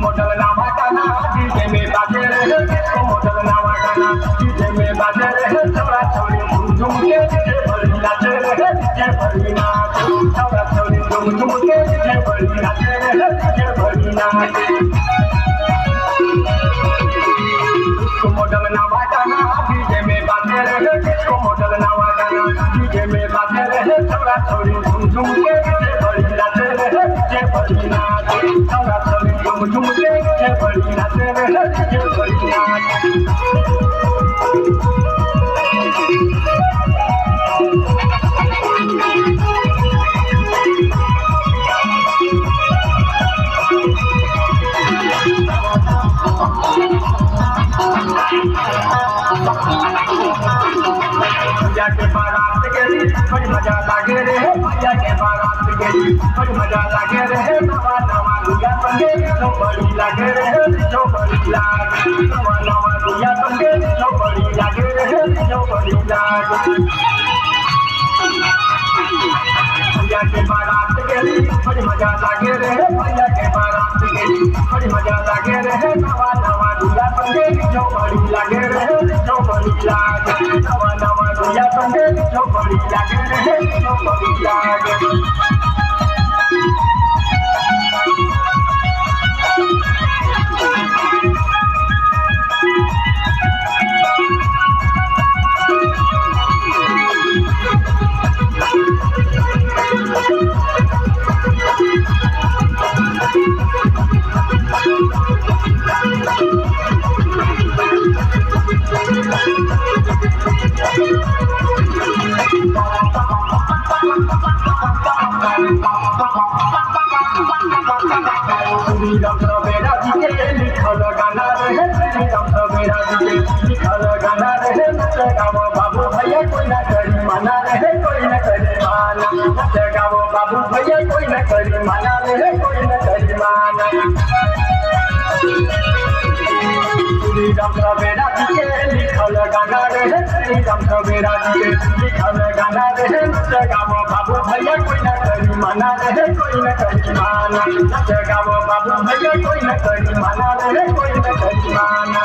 Model नामा गाना DJ में बाजे रहे, मॉडल नामा गाना डीजे में बाजे रहे, छोरा छोरी झूम झूम के डीजे भरी नाचे रहे, डीजे भरी नाचे, छोरा छोरी झूम झूम के डीजे भरी नाचे रहे, डीजे भरी नाचे। मॉडल नामा गाना डीजे में बाजे रहे, मॉडल नामा गाना डीजे में बाजे रहे, छोरा छोरी झूम झूम के डीजे भरी नाचे रहे, डीजे भरी नाचे, छोरा छोरी झूम झूम के डीजे भरी नाचे रहे, डीजे भरी नाचे। भैया के बारात गई बड़ी मजा लागे रे, भैया के बारात गई बड़ी मजा लागे रे, नवा नवा दुनिया बंगे जो बड़ी लागे रे, जो बड़ी लागे, नवा नवा दुनिया बंगे जो बड़ी लागे रे, जो बड़ी लागे। भैया के बारात गई बड़ी मजा लागे रे, भैया के बारात गई बड़ी मजा लागे रे, नवा नवा दुनिया बंगे जो बड़ी लागे रे, जो बड़ी लागे, नवा नवा दुनिया बंगे जो बड़ी लागे रे, जो बड़ी लागे। श्रीराम सवेरा जी के लिखल गाना रहे, श्रीराम सवेरा जी के लिखल गाना रहे, नच गावो बाबू भैया कोई न करी माना रहे, कोई न करी माना, नच गावो बाबू भैया कोई न करी माना रहे, कोई न करी माना। श्रीराम सवेरा जी के लिखल गाना रहे, श्रीराम सवेरा जी के लिखल गाना रहे, नच गावो बाबू भैया कोई न करी माना रहे, कोई न करी माना, नच गावो बाबू भैया कोई न करी माना रहे, कोई न करी माना।